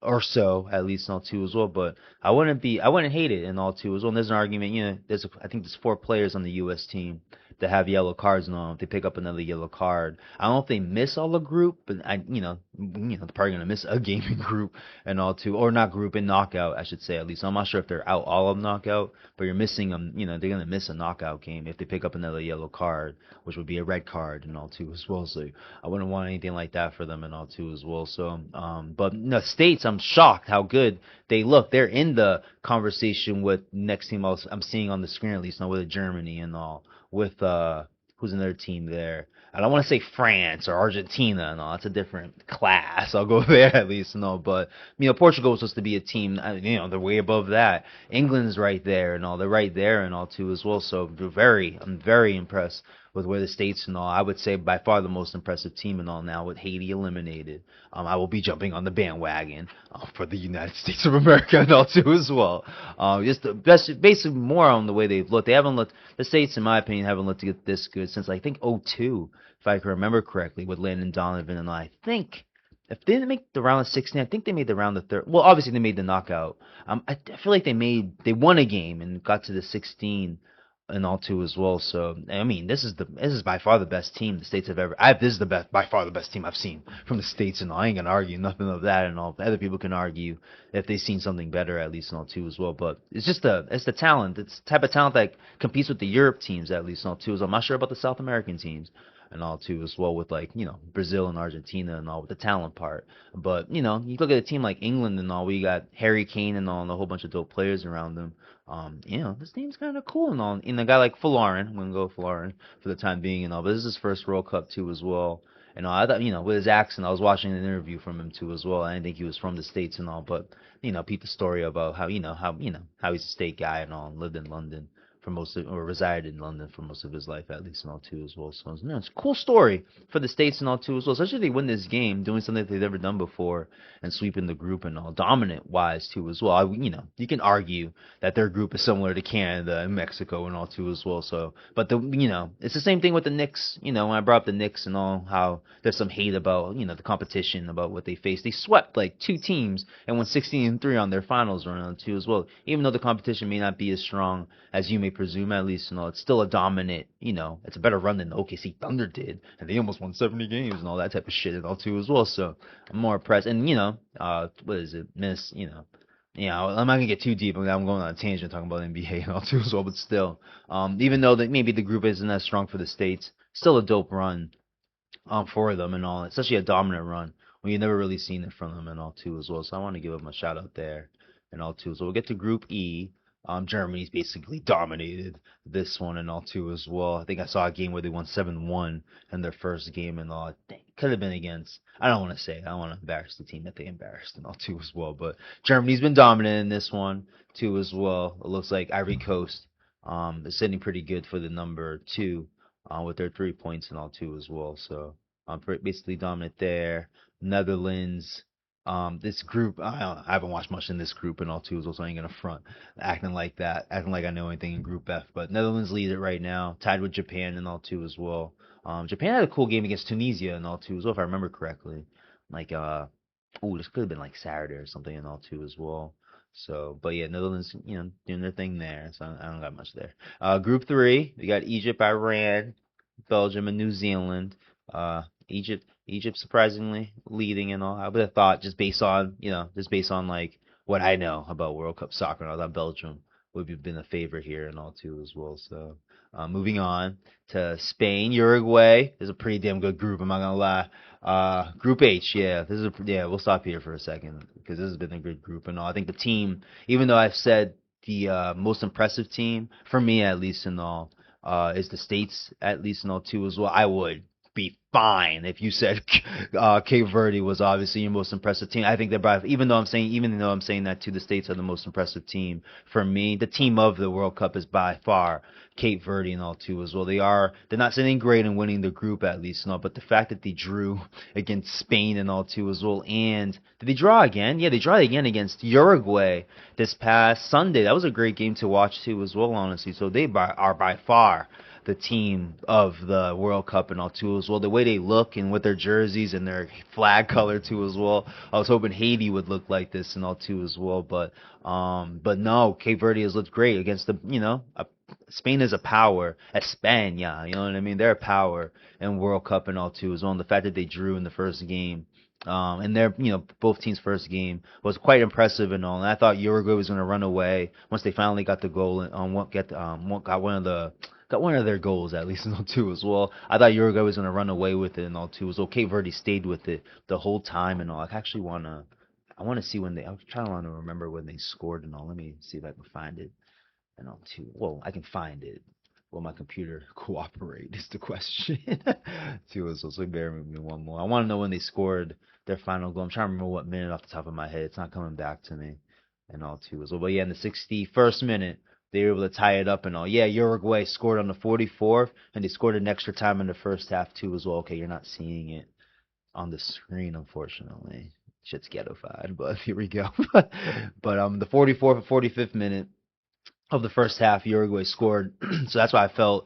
or so at least and all too as well. But I wouldn't hate it and all too as well. And there's an argument. I think there's 4 players on the U.S. team that have yellow cards and all. If they pick up another yellow card, I don't know if they miss all the group, but they're probably gonna miss a game in group and all too, or not group in knockout, I should say at least. I'm not sure if they're out all of knockout, but you're missing them. They're gonna miss a knockout game if they pick up another yellow card, which would be a red card and all too as well. So I wouldn't want anything like that for them and all too as well. So, but no, States, I'm shocked how good they look. They're in the conversation with next team I'm seeing on the screen at least now with Germany and all with who's another team there. I don't want to say France or Argentina and all. That's a different class. I'll go there at least, but Portugal was supposed to be a team. They're way above that. England's right there and all. They're right there and all too as well. So I'm very impressed with where the States and all. I would say by far the most impressive team and all now with Haiti eliminated. I will be jumping on the bandwagon for the United States of America and all too as well. Just the best, basically more on the way they've looked. They haven't looked. The States, in my opinion, haven't looked this good since I think '02, if I can remember correctly, with Landon Donovan and I think. If they didn't make the round of 16, I think they made the round of 30. Well, obviously they made the knockout. I feel like they won a game and got to the 16 and all too as well. So I mean, this is by far the best team the States have ever. This is by far the best team I've seen from the States, and I ain't gonna argue nothing of that. And all other people can argue if they've seen something better at least and all too as well. But it's the talent. It's the type of talent that competes with the Europe teams at least and all too as well. I'm not sure about the South American teams and all too as well with Brazil and Argentina and all with the talent part. But you look at a team like England and all, we got Harry Kane and all and a whole bunch of dope players around them. This team's kind of cool and all. And a guy like Folarin, I'm gonna go Folarin for the time being and all. But this is his first World Cup too as well. And I thought, with his accent, I was watching an interview from him too as well. I didn't think he was from the States and all, but peep the story about how he's a state guy and all, and lived in London or resided in London for most of his life at least and all too as well. So it's a cool story for the States and all too as well. Especially if they win this game, doing something that they've never done before and sweeping the group and all, dominant wise too as well. You can argue that their group is similar to Canada and Mexico and all too as well. So, but it's the same thing with the Knicks. When I brought up the Knicks and all, how there's some hate about the competition about what they faced. They swept like two teams and won 16-3 on their finals run too as well. Even though the competition may not be as strong as you may presume at least, it's still a dominant, it's a better run than the OKC Thunder did, and they almost won 70 games and all that type of shit and all too as well. So I'm more impressed. And what is it, I'm not gonna get too deep. I'm going on a tangent talking about NBA and all too as well, but still, even though that maybe the group isn't as strong for the States, still a dope run for them and all, especially a dominant run when you've never really seen it from them and all too as well. So I want to give them a shout out there and all too. So we'll get to Group E. Germany's basically dominated this one and all too as well. I think I saw a game where they won 7-1 in their first game and all. It could have been against. I don't want to embarrass the team that they embarrassed and all too as well. But Germany's been dominant in this one too as well. It looks like Ivory Coast is sitting pretty good for the number 2 with their 3 points and all too as well. So basically dominant there. Netherlands. This group, I haven't watched much in this group and all too, so I ain't gonna front acting like I know anything in Group F. But Netherlands lead it right now, tied with Japan and all too as well. Japan had a cool game against Tunisia and all too as well, if I remember correctly. This could have been like Saturday or something and all too as well. So, but yeah, Netherlands, doing their thing there. So I don't got much there. Group 3, we got Egypt, Iran, Belgium, and New Zealand. Egypt surprisingly leading and all. I would have thought just based on like what I know about World Cup soccer, and I thought Belgium would have been a favorite here and all too as well. So moving on to Spain, Uruguay is a pretty damn good group. I'm not gonna lie. Group H, we'll stop here for a second because this has been a good group and all. I think the team, even though I've said the most impressive team for me at least and all is the States at least and all too as well. I would be fine if you said Cape Verde was obviously your most impressive team. I think they're even though I'm saying that too, the States are the most impressive team. For me, the team of the World Cup is by far Cape Verde and all too as well. They're not sitting great and winning the group at least and all, but the fact that they drew against Spain and all too as well, and did they draw again? Yeah, they draw again against Uruguay this past Sunday. That was a great game to watch too as well, honestly. So they are by far the team of the World Cup and all too as well. The way they look and with their jerseys and their flag color too as well. I was hoping Haiti would look like this and all too as well, but no, Cape Verde has looked great against a Spain is a power. España, you know what I mean? They're a power in World Cup and all too as well. And the fact that they drew in the first game, and their both teams' first game was quite impressive and all. And I thought Uruguay was going to run away once they finally got the goal and got one of their goals at least in all two as well. I thought Uruguay was going to run away with it and all two as well. Cape Verde stayed with it the whole time and all. I want to see when I'm trying to remember when they scored and all. Let me see if I can find it and all too. Well, I can find it. Will my computer cooperate is the question. Too as well. So bear with me one more. I want to know when they scored their final goal. I'm trying to remember what minute off the top of my head. It's not coming back to me and all too as well. But yeah, in the 61st minute, they were able to tie it up and all. Yeah, Uruguay scored on the 44th, and they scored an extra time in the first half too as well. Okay, you're not seeing it on the screen, unfortunately. Shit's ghettofied, but here we go. But the 44th and 45th minute of the first half, Uruguay scored. So that's why I felt,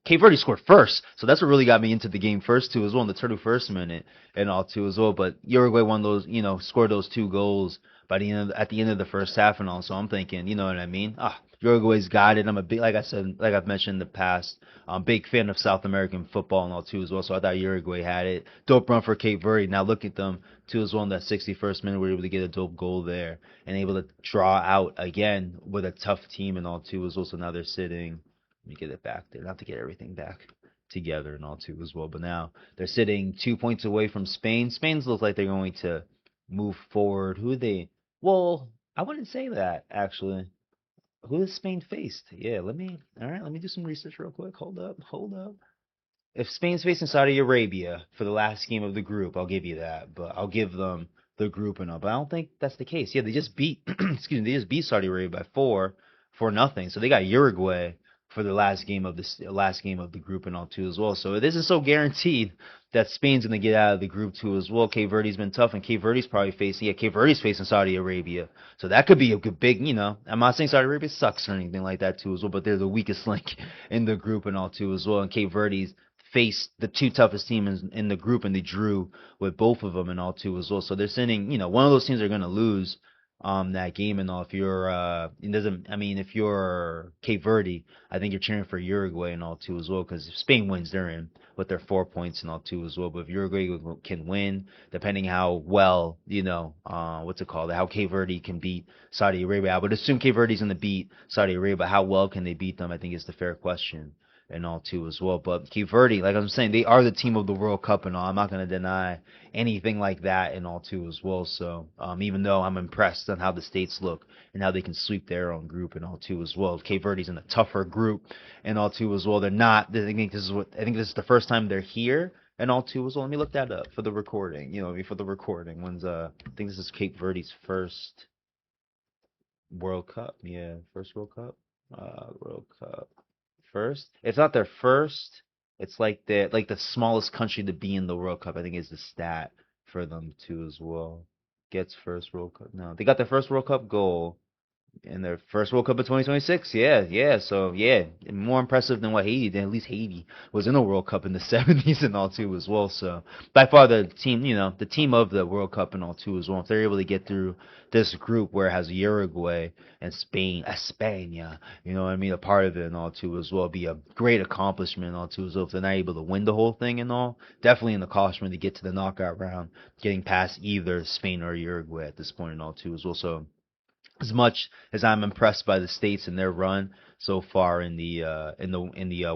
Cape Verde scored first. So that's what really got me into the game first, too, as well, in the 31st minute and all, too, as well. But Uruguay won those, scored those two goals at the end of the first half and all. So I'm thinking, you know what I mean? Uruguay's got it. I'm a big, like I said, like I've mentioned in the past, I'm a big fan of South American football and all too as well. So I thought Uruguay had it. Dope run for Cape Verde. Now look at them too as well in that 61st minute. We were able to get a dope goal there and able to draw out again with a tough team and all too as well. So now they're sitting. Let me get it back there. Not to get everything back together and all too as well. But now they're sitting 2 points away from Spain. Spain's looks like they're going to move forward. Who are they? Well, I wouldn't say that actually. Who has Spain faced? Yeah, let me do some research real quick. Hold up. If Spain's facing Saudi Arabia for the last game of the group, I'll give you that. But I'll give them the group and all. But I don't think that's the case. Yeah, they just beat they just beat Saudi Arabia by 4-0. So they got Uruguay for the last game of the group and all too as well. So it isn't so guaranteed that Spain's going to get out of the group too as well. Cape Verde's been tough, and Cape Verde's facing Saudi Arabia. So that could be a good big, I'm not saying Saudi Arabia sucks or anything like that too as well, but they're the weakest link in the group and all too as well. And Cape Verde's faced the two toughest teams in the group, and they drew with both of them and all too as well. So they're sending, one of those teams are going to lose that game and all. If you're Cape Verde, I think you're cheering for Uruguay and all too as well, because if Spain wins, they're in with their 4 points and all too as well. But if Uruguay can win, depending how well, how Cape Verde can beat Saudi Arabia, I would assume Cape Verde's going to beat Saudi Arabia, but how well can they beat them, I think is the fair question and all too as well. But Cape Verde, like I'm saying, they are the team of the World Cup and all. I'm not going to deny anything like that and all too as well. So even though I'm impressed on how the States look and how they can sweep their own group and all too as well. Cape Verde's in a tougher group and all too as well. They're not. I think this is the first time they're here and all too as well. Let me look that up for the recording. For the recording. I think this is Cape Verde's first World Cup. Yeah, first World Cup. World Cup. First, it's not their first. It's like the smallest country to be in the World Cup, I think, is the stat for them too as well. Gets first World Cup. No, they got their first World Cup goal in their first World Cup of 2026. Yeah. So yeah, more impressive than what Haiti did. At least Haiti was in the World Cup in the 70s and all too as well. So by far the team, the team of the World Cup and all too as well. If they're able to get through this group where it has Uruguay and Spain, España, a part of it and all too as well, be a great accomplishment and all too as well. If they're not able to win the whole thing and all, definitely an accomplishment to get to the knockout round, getting past either Spain or Uruguay at this point and all too as well. So as much as I'm impressed by the States and their run so far in the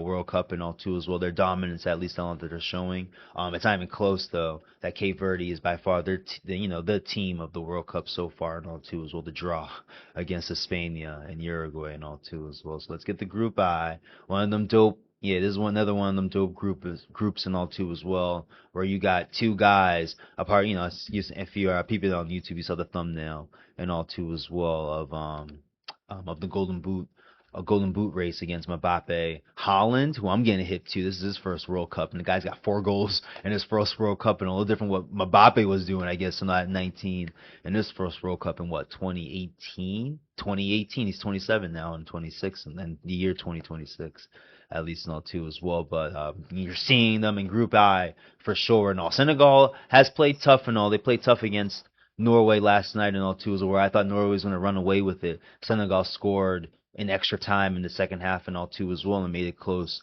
World Cup and all too as well, their dominance, at least that they're showing, it's not even close though. That Cape Verde is by far the team of the World Cup so far and all too as well. The draw against España and Uruguay and all too as well. So let's get the Group I. One of them dope. Yeah, this is another one of them dope groups and all too as well, where you got two guys apart. If you are people on YouTube, you saw the thumbnail and all too as well of the Golden Boot race against Mbappe. Holland, who I'm getting hip to. This is his first World Cup, and the guy's got 4 goals in his first World Cup, and a little different what Mbappe was doing, I guess, so not at 19 in his first World Cup in 2018. 2018, he's 27 now and 26, and then the year 2026. At least not too as well, but you're seeing them in Group I for sure and all. Senegal has played tough and all. They played tough against Norway last night and all too as well, where I thought Norway was going to run away with it. Senegal scored in extra time in the second half and all too as well, and made it close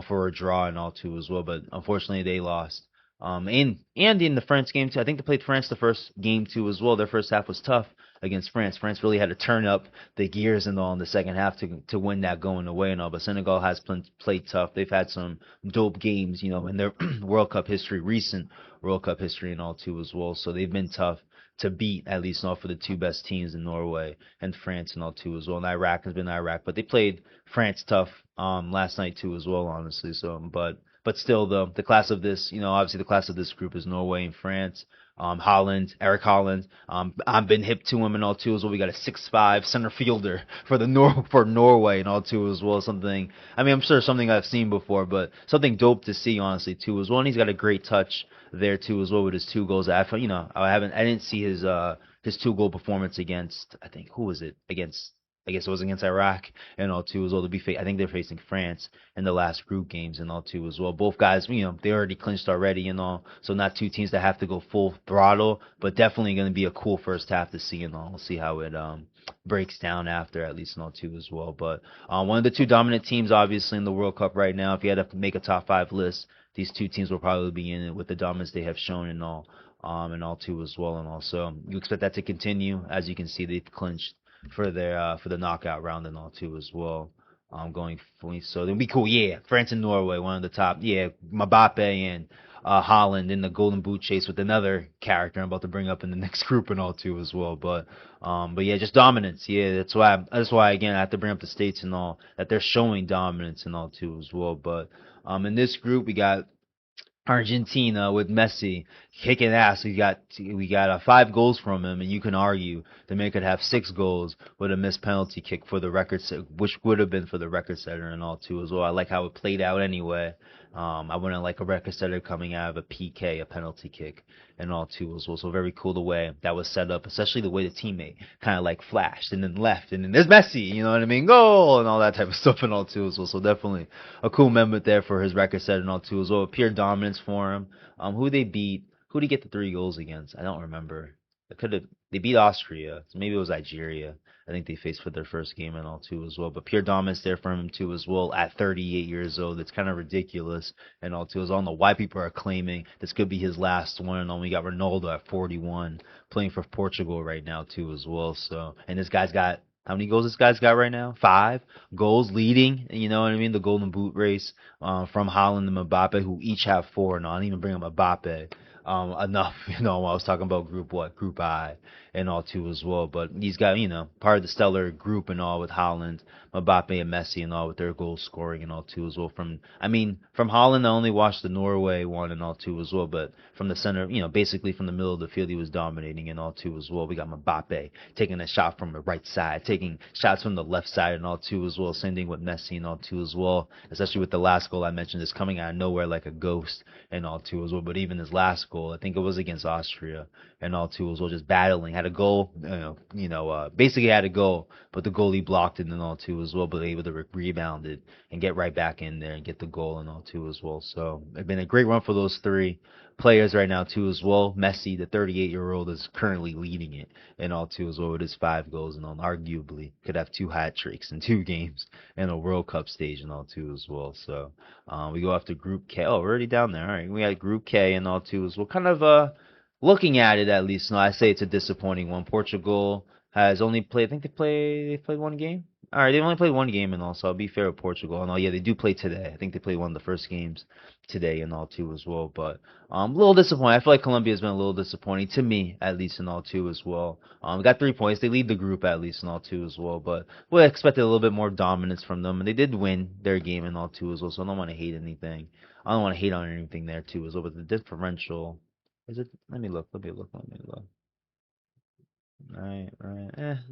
for a draw and all too as well. But unfortunately, they lost. And in the France game too, I think they played France the first game too as well. Their first half was tough against France. France really had to turn up the gears and all in the second half to win that going away and all. But Senegal has played tough. They've had some dope games, in their World Cup history, recent World Cup history and all too as well. So they've been tough to beat, at least not for the two best teams in Norway and France and all too as well. And Iraq has been Iraq, but they played France tough last night too as well, honestly. So but still the class of this, obviously the class of this group is Norway and France. Holland, Eric Holland. I've been hip to him and all too as well. We got a 6'5" center fielder for for Norway and all too as well. Something, I mean, I'm sure something I've seen before, but something dope to see honestly too as well. And he's got a great touch there too as well with his 2 goals. I didn't see his 2 goal performance against, I think, who was it against? I guess it was against Iraq and all too as well. I think they're facing France in the last group games and all too as well. Both guys, they already clinched already and all, so not two teams that have to go full throttle, but definitely going to be a cool first half to see and all. We'll see how it breaks down after, at least and all too as well. But one of the two dominant teams, obviously in the World Cup right now. If you had to make a top 5 list, these two teams will probably be in it with the dominance they have shown and all too as well. And also, you expect that to continue. As you can see, they've clinched for the knockout round and all too as well. Going forward, so it'll be cool. Yeah, France and Norway, one of the top. Yeah, Mbappe and Holland in the Golden Boot chase with another character I'm about to bring up in the next group and all too as well. But yeah, just dominance. Yeah, that's why again I have to bring up the States and all, that they're showing dominance and all too as well. But in this group we got Argentina with Messi kicking ass. We got 5 goals from him, and you can argue the man could have 6 goals with a missed penalty kick for the record, which would have been for the record setter and all too as well. I like how it played out anyway. I wouldn't like a record setter coming out of a PK, a penalty kick, and all too as well. So very cool the way that was set up, especially the way the teammate kind of like flashed and then left, and then there's Messi, you know what I mean, goal and all that type of stuff and all too as well. So definitely a cool moment there for his record set and all too as well. Pure dominance for him. Who they beat? Who did he get the 3 goals against? I don't remember. They beat Austria. So maybe it was Algeria. I think they faced for their first game and all too as well. But pure dominance there from him too as well at 38 years old. It's kind of ridiculous and all too as well. I don't know why people are claiming this could be his last one. And then we got Ronaldo at 41 playing for Portugal right now too as well. So, and this guy's got, how many goals this guy's got right now? 5 goals, leading, you know what I mean? The Golden Boot race from Holland and Mbappe, who each have 4. No, I didn't even bring up Mbappe. Enough, I was talking about Group I and all too as well. But he's got, part of the stellar group and all with Holland, Mbappe and Messi and all with their goal scoring and all too as well. From Holland, I only watched the Norway one and all too as well. But from the center, basically from the middle of the field, he was dominating and all too as well. We got Mbappe taking a shot from the right side, taking shots from the left side and all too as well. Same thing with Messi and all too as well. Especially with the last goal I mentioned, is coming out of nowhere like a ghost and all too as well. But even his last goal, I think it was against Austria and all too as well, just battling, had a goal, basically had a goal, but the goalie blocked it and all too as well, but able to rebound it and get right back in there and get the goal and all too as well. So it's been a great run for those 3 players right now too as well. Messi, the 38-year-old, is currently leading it and all too as well with his 5 goals and all, arguably could have 2 hat tricks in 2 games in a World Cup stage and all too as well. So we go after Group K. Oh, we're already down there. All right, we got Group K and all too as well. Kind of looking at it at least, I say it's a disappointing one. Portugal has only played, I think they played 1 game. All right, they only played 1 game and all, so I'll be fair with Portugal. And all, yeah, they do play today. I think they played one of the first games today and all too as well. But a little disappointing. I feel like Colombia has been a little disappointing to me, at least and all too as well. Got 3 points. They lead the group at least and all too as well. But we expected a little bit more dominance from them, and they did win their game and all too as well. So I don't want to hate anything. I don't want to hate on anything there too as well. But the differential, is it? Let me look. Right.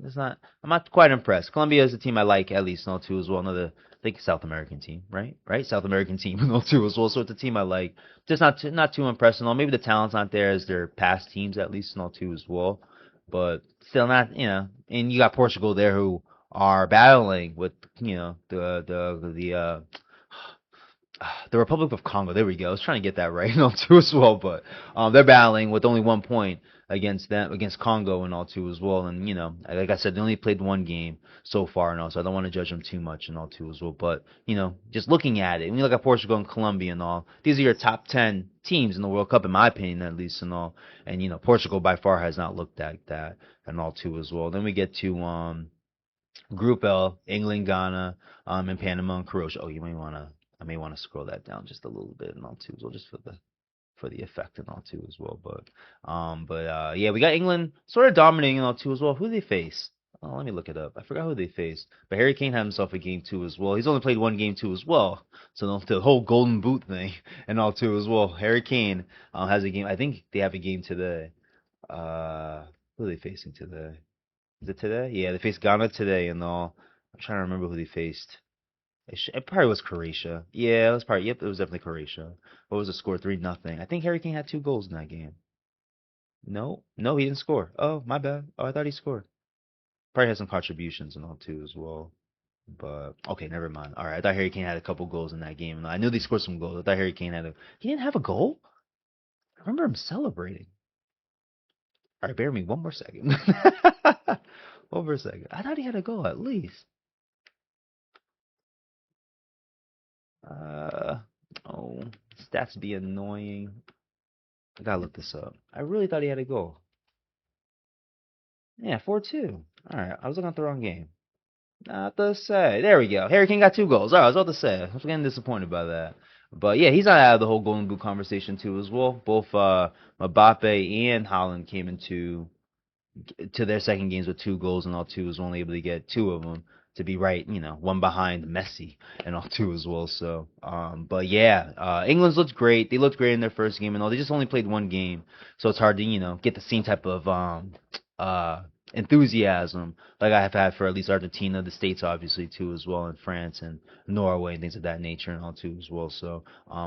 It's not. I'm not quite impressed. Colombia is a team I like at least, and all too as well. Another, I think, South American team, right? South American team, and all too as well. So it's a team I like. Just not too impressed, and all. Maybe the talent's not there as their past teams at least, and all too as well. But still not, And you got Portugal there who are battling with, the the Republic of Congo. There we go. I was trying to get that right and all too as well, but they're battling with only 1 point against them against Congo and all too as well. And like I said, they only played one game so far and all, so I don't want to judge them too much and all too as well. But just looking at it, when you look at Portugal and Colombia and all, these are your top 10 teams in the World Cup, in my opinion, at least and all. And Portugal by far has not looked like that and all too as well. Then we get to Group L, England, Ghana, and Panama and Croatia. Oh, I may want to scroll that down just a little bit and all too as well, just for the effect and all too as well. But yeah, we got England sort of dominating and all too as well. Who they face? Oh, let me look it up. I forgot who they faced. But Harry Kane had himself a game too as well. He's only played one game too as well. So the whole golden boot thing and all too as well. Harry Kane has a game. I think they have a game today. Who are they facing today? Is it today? Yeah, they faced Ghana today and all. I'm trying to remember who they faced. It probably was Croatia. Yeah, it was probably. Yep, it was definitely Croatia. What was the score? 3-0. I think Harry Kane had 2 goals in that game. No, no, he didn't score. Oh, my bad. Oh, I thought he scored. Probably had some contributions and all too as well. But okay, never mind. All right, I thought Harry Kane had a couple goals in that game. I knew they scored some goals. I thought Harry Kane had a. He didn't have a goal. I remember him celebrating. All right, bear me one more second. One more second. I thought he had a goal at least. Uh, oh, stats be annoying. I gotta look this up. I really thought he had a goal. Yeah, 4-2. All right, I was looking at the wrong game. Not to say. There we go. Harry Kane got 2 goals. All right, I was about to say. I was getting disappointed by that. But yeah, he's not out of the whole Golden Boot conversation too as well. Both Mbappe and Haaland came to their second games with 2 goals and all two was only able to get 2 of them to be right, one behind Messi and all two as well. So, but yeah, England's looked great. They looked great in their first game and all. They just only played one game, so it's hard to get the same type of enthusiasm like I have had for at least Argentina, the States obviously too as well, and France and Norway and things of that nature and all too as well. So,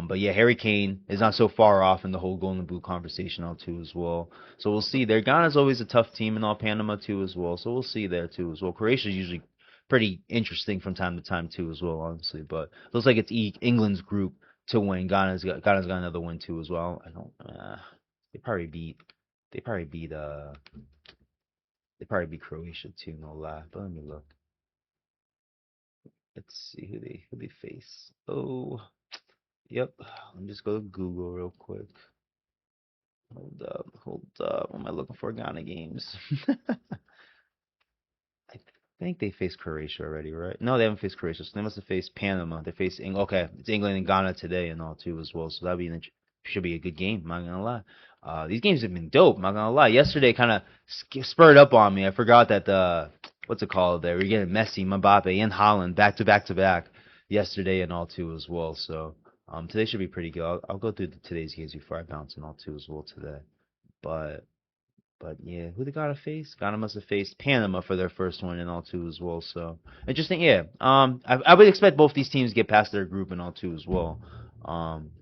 but yeah, Harry Kane is not so far off in the whole Golden Boot conversation all too as well. So we'll see there. Ghana's always a tough team and all, Panama too as well. So we'll see there too as well. Croatia's usually pretty interesting from time to time too as well, honestly. But looks like it's England's group to win. Ghana's got another win too as well. I don't. They probably beat. They probably beat. They probably beat Croatia too. No lie. But let me look. Let's see who they face. Oh, yep. Let me just go to Google real quick. Hold up. What am I looking for? Ghana games. I think they faced Croatia already, right? No, they haven't faced Croatia. So they must have faced Panama. They faced okay, it's England and Ghana today and all too as well. So should be a good game. I'm not gonna lie. These games have been dope. I'm not gonna lie. Yesterday kind of spurred up on me. I forgot that what's it called there? We're getting Messi, Mbappe, and Haaland back to back to back yesterday and all too as well. So today should be pretty good. I'll go through today's games before I bounce and all too as well today. But But yeah, who they gotta face? Ghana must have faced Panama for their first one and all too as well. So interesting, yeah. I would expect both these teams to get past their group and all too as well.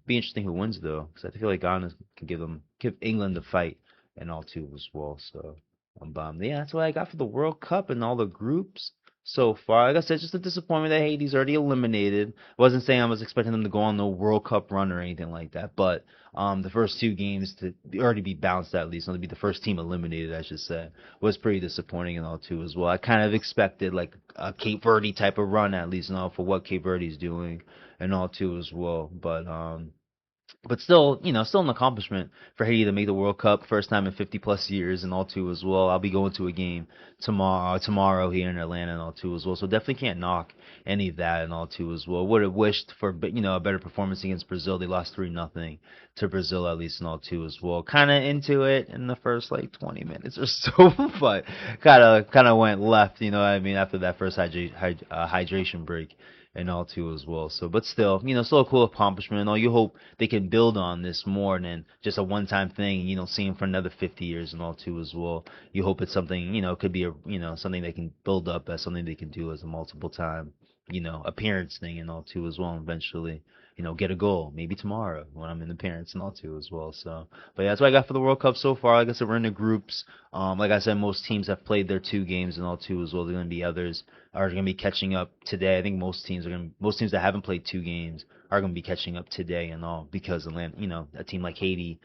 Be interesting who wins though, because I feel like Ghana can give England a fight and all too as well. So, yeah, that's what I got for the World Cup and all the groups so far. Like I said, just a disappointment that Haiti's already eliminated. Wasn't saying I was expecting them to go on no World Cup run or anything like that, but the first 2 games to already be bounced at least, to be the first team eliminated, I should say, was pretty disappointing and all too as well. I kind of expected like a Cape Verde type of run at least, for what Cape Verde's doing and all too as well, but still, still an accomplishment for Haiti to make the World Cup, first time in 50 plus years and all too as well. I'll be going to a game tomorrow here in Atlanta and all too as well. So definitely can't knock any of that and all too as well. Would have wished for, a better performance against Brazil. They lost 3-0 to Brazil at least and all too as well. Kind of into it in the first like 20 minutes or so, but kind of went left, after that first hydration break and all too as well. So, but still, still a cool accomplishment and all. You hope they can build on this more than just a one-time thing, seeing for another 50 years and all too as well. You hope it's something, could be something they can build up as something they can do as a multiple time appearance thing and all too as well. And eventually, get a goal maybe tomorrow when I'm in appearance and all too as well. So, but yeah, that's what I got for the World Cup so far. Like I said, we're in the groups. Like I said, most teams have played their 2 games and all too as well. There's gonna be others are gonna be catching up today. I think most teams that haven't played 2 games are gonna be catching up today and all because of a team like Haiti.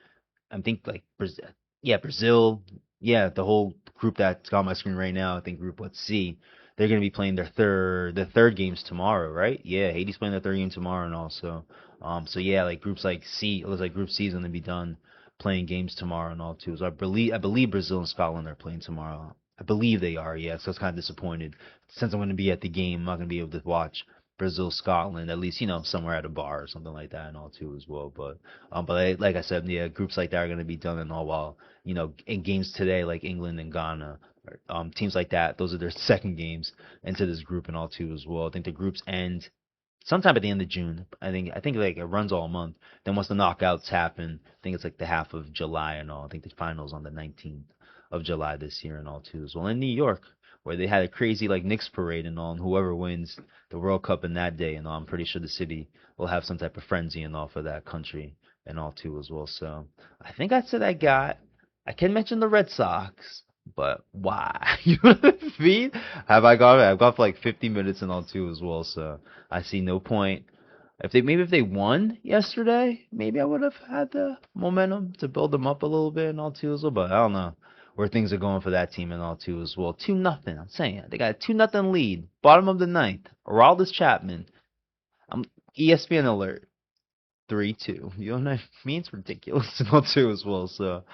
I think like Brazil, yeah, Brazil, yeah, the whole group that's got on my screen right now. I think Group What C, they're gonna be playing their third games tomorrow, right? Yeah, Haiti's playing their third game tomorrow, and also, so yeah, like groups like C, it looks like Group C is gonna be done playing games tomorrow and all too. So I believe Brazil and Scotland are playing tomorrow. I believe they are, yeah. So I was kind of disappointed since I'm gonna be at the game. I'm not gonna be able to watch Brazil Scotland at least somewhere at a bar or something like that and all too as well. But like I said, yeah, groups like that are going to be done and all while, in games today like England and Ghana, teams like that, those are their second games into this group and all too as well. I think the groups end sometime at the end of June. I think like it runs all month. Then once the knockouts happen, I think it's like the half of July and all. I think the finals on the 19th of July this year and all too as well. In New York, where they had a crazy like Knicks parade and all, and whoever wins the World Cup in that day and all, I'm pretty sure the city will have some type of frenzy and all for that country and all too as well. So I think I said I can mention the Red Sox, but why? You know what I mean? I've gone for like 50 minutes and all too as well. So I see no point. If they won yesterday, maybe I would have had the momentum to build them up a little bit and all too as well. But I don't know where things are going for that team and all too as well. 2-0. I'm saying they got a 2-0 lead, bottom of the ninth. Aroldis Chapman. I'm ESPN alert. 3-2. You know what I mean? It's ridiculous and all too as well. So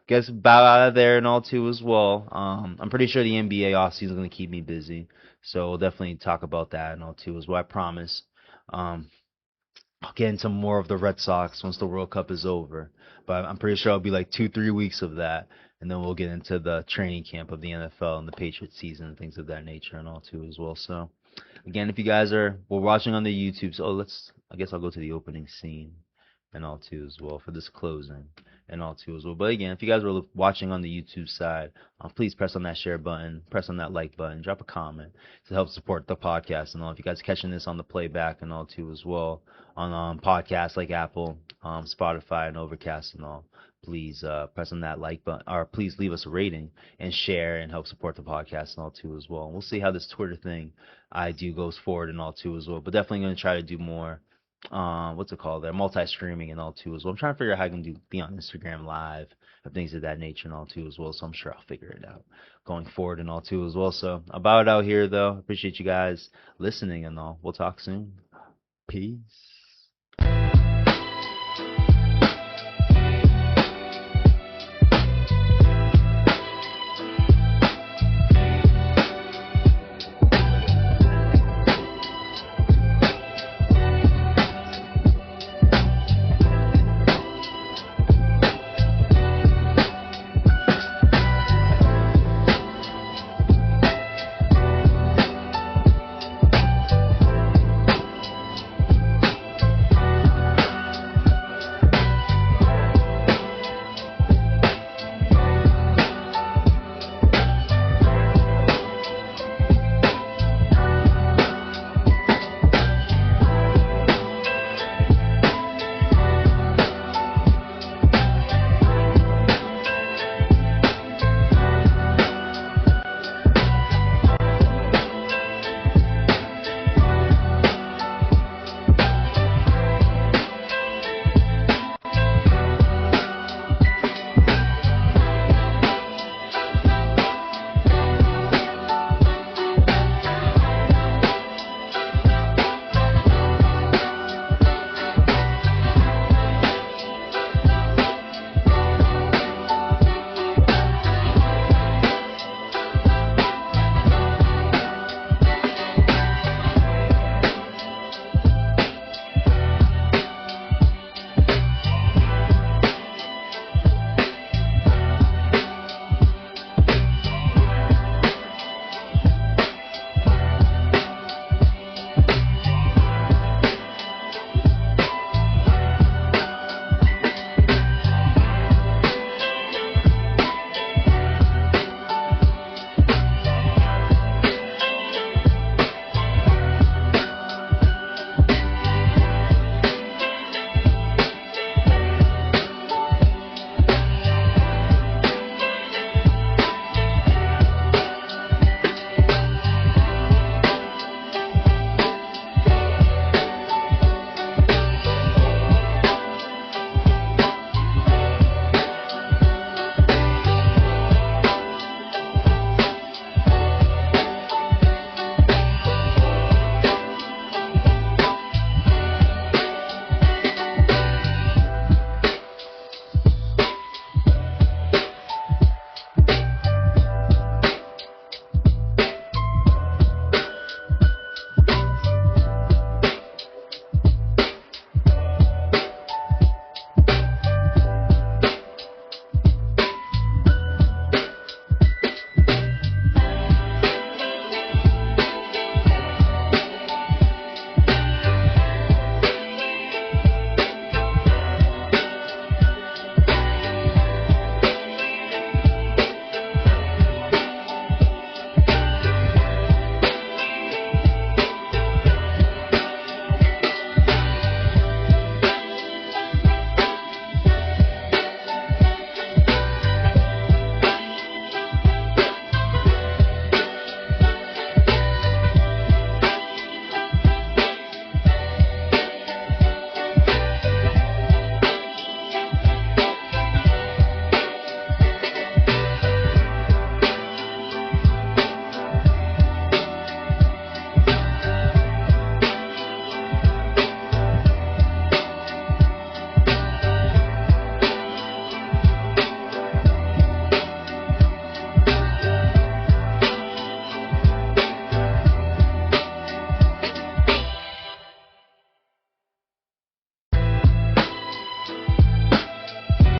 guess bow out of there and all too as well. I'm pretty sure the NBA offseason is gonna keep me busy. So we'll definitely talk about that and all too as well. I promise. Um, I'll get into more of the Red Sox once the World Cup is over. But I'm pretty sure it'll be like 2, 3 weeks of that. And then we'll get into the training camp of the NFL and the Patriots season and things of that nature and all too as well. So again, if you guys we're watching on the YouTube, so I guess I'll go to the opening scene and all too as well for this closing and all too as well. But again, if you guys were watching on the YouTube side, please press on that share button, press on that like button, drop a comment to help support the podcast and all. If you guys are catching this on the playback and all too as well on podcasts like Apple, Spotify, and Overcast and all, please press on that like button, or please leave us a rating and share and help support the podcast and all too as well. And we'll see how this Twitter thing I do goes forward and all too as well. But definitely going to try to do more. What's it called? They're multi-streaming and all too as well. I'm trying to figure out how I can be on Instagram Live and things of that nature and all too as well. So I'm sure I'll figure it out going forward and all too as well. So I'll bow it out here though. Appreciate you guys listening and all. We'll talk soon. Peace.